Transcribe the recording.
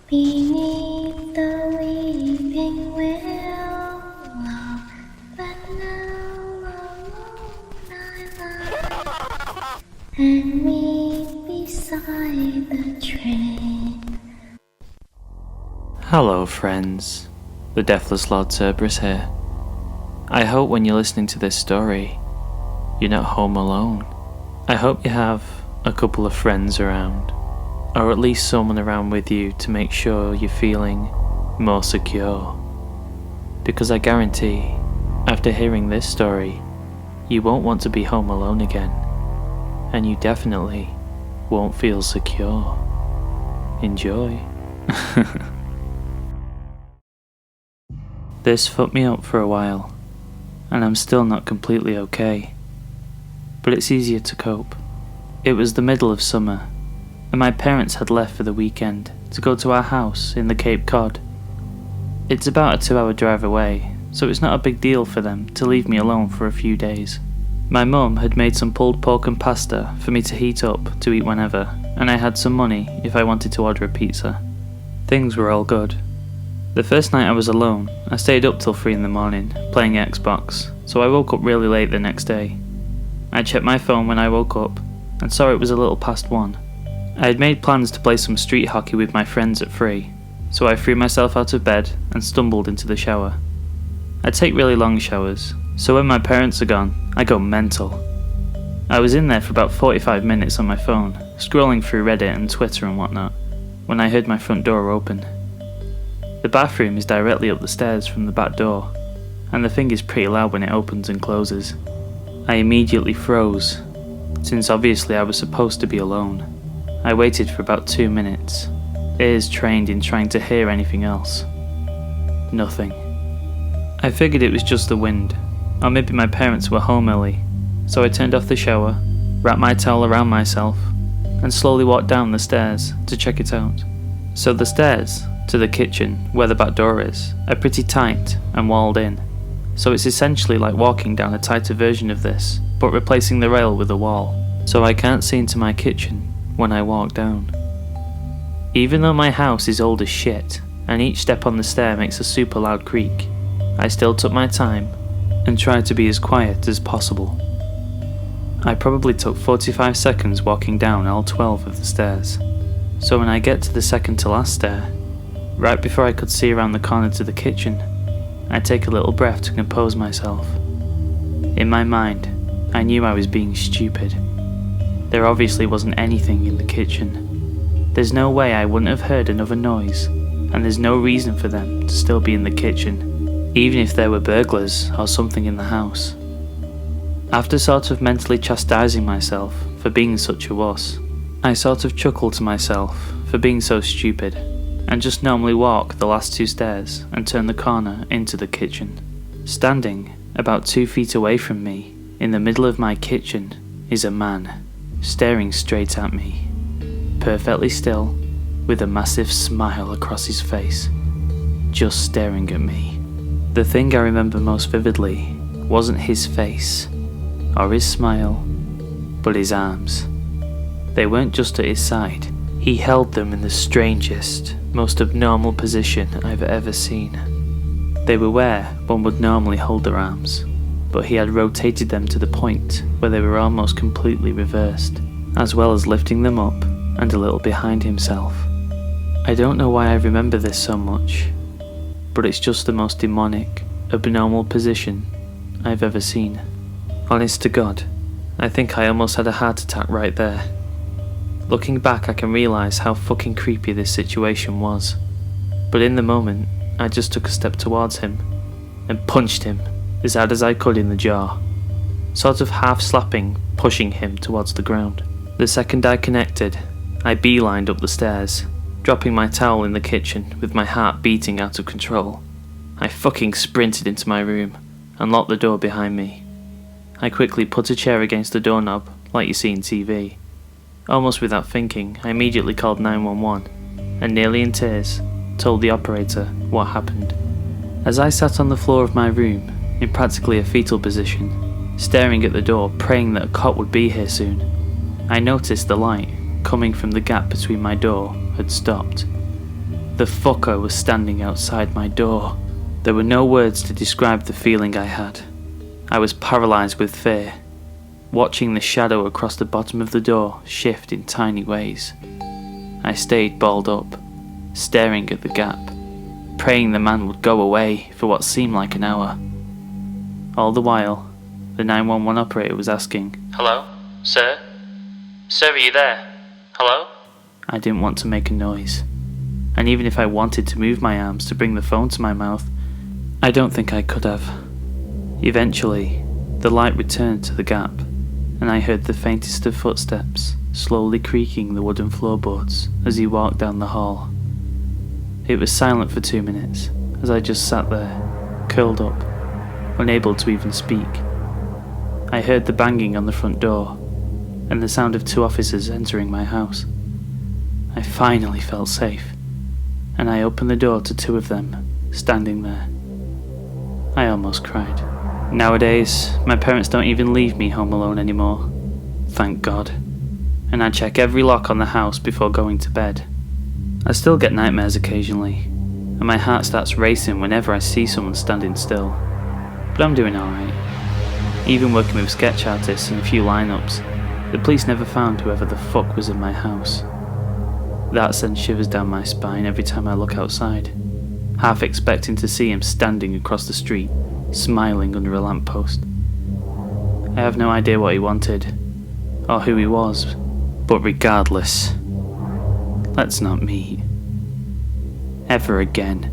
beneath the weeping willow, but now alone I lie and weep beside the train. Hello friends, the Deathless Lord Cerberus here. I hope when you're listening to this story, you're not home alone. I hope you have a couple of friends around, or at least someone around with you to make sure you're feeling more secure. Because I guarantee, after hearing this story, you won't want to be home alone again, and you definitely won't feel secure. Enjoy. This fucked me up for a while, and I'm still not completely okay, but it's easier to cope. It was the middle of summer, and my parents had left for the weekend to go to our house in the Cape Cod. It's about a 2-hour drive away, so it's not a big deal for them to leave me alone for a few days. My mum had made some pulled pork and pasta for me to heat up to eat whenever, and I had some money if I wanted to order a pizza. Things were all good. The first night I was alone, I stayed up till 3 in the morning, playing Xbox, so I woke up really late the next day. I checked my phone when I woke up, and saw it was a little past 1. I had made plans to play some street hockey with my friends at 3, so I threw myself out of bed and stumbled into the shower. I take really long showers, so when my parents are gone, I go mental. I was in there for about 45 minutes on my phone, scrolling through Reddit and Twitter and whatnot, when I heard my front door open. The bathroom is directly up the stairs from the back door, and the thing is pretty loud when it opens and closes. I immediately froze, since obviously I was supposed to be alone. I waited for about 2 minutes, ears trained in trying to hear anything else. Nothing. I figured it was just the wind, or maybe my parents were home early, so I turned off the shower, wrapped my towel around myself, and slowly walked down the stairs to check it out. So the stairs to the kitchen, where the back door is, are pretty tight and walled in, so it's essentially like walking down a tighter version of this, but replacing the rail with a wall, so I can't see into my kitchen when I walk down. Even though my house is old as shit, and each step on the stair makes a super loud creak, I still took my time and tried to be as quiet as possible. I probably took 45 seconds walking down all 12 of the stairs, so when I get to the second to last stair, right before I could see around the corner to the kitchen, I take a little breath to compose myself. In my mind, I knew I was being stupid. There obviously wasn't anything in the kitchen. There's no way I wouldn't have heard another noise, and there's no reason for them to still be in the kitchen, even if there were burglars or something in the house. After sort of mentally chastising myself for being such a wuss, I sort of chuckled to myself for being so stupid, and just normally walk the last 2 stairs and turn the corner into the kitchen. Standing about 2 feet away from me, in the middle of my kitchen, is a man, staring straight at me, perfectly still, with a massive smile across his face, just staring at me. The thing I remember most vividly wasn't his face, or his smile, but his arms. They weren't just at his side, he held them in the strangest, most abnormal position I've ever seen. They were where one would normally hold their arms, but he had rotated them to the point where they were almost completely reversed, as well as lifting them up and a little behind himself. I don't know why I remember this so much, but it's just the most demonic, abnormal position I've ever seen. Honest to God, I think I almost had a heart attack right there. Looking back, I can realise how fucking creepy this situation was, but in the moment, I just took a step towards him and punched him as hard as I could in the jaw, sort of half slapping, pushing him towards the ground. The second I connected, I beelined up the stairs, dropping my towel in the kitchen with my heart beating out of control. I fucking sprinted into my room and locked the door behind me. I quickly put a chair against the doorknob like you see in TV. Almost without thinking, I immediately called 911 and nearly in tears told the operator what happened. As I sat on the floor of my room in practically a fetal position, staring at the door praying that a cop would be here soon, I noticed the light coming from the gap between my door had stopped. The fucker was standing outside my door. There were no words to describe the feeling I had. I was paralysed with fear, watching the shadow across the bottom of the door shift in tiny ways. I stayed balled up, staring at the gap, praying the man would go away for what seemed like an hour. All the while, the 911 operator was asking, "Hello? Sir? Sir, are you there? Hello?" I didn't want to make a noise, and even if I wanted to move my arms to bring the phone to my mouth, I don't think I could have. Eventually, the light returned to the gap, and I heard the faintest of footsteps slowly creaking the wooden floorboards as he walked down the hall. It was silent for 2 minutes as I just sat there, curled up, unable to even speak. I heard the banging on the front door and the sound of 2 officers entering my house. I finally felt safe, and I opened the door to 2 of them standing there. I almost cried. Nowadays, my parents don't even leave me home alone anymore, thank God, and I check every lock on the house before going to bed. I still get nightmares occasionally, and my heart starts racing whenever I see someone standing still, but I'm doing alright. Even working with sketch artists and a few lineups, the police never found whoever the fuck was in my house. That sends shivers down my spine every time I look outside, half expecting to see him standing across the street, smiling under a lamppost. I have no idea what he wanted, or who he was, but regardless, let's not meet ever again.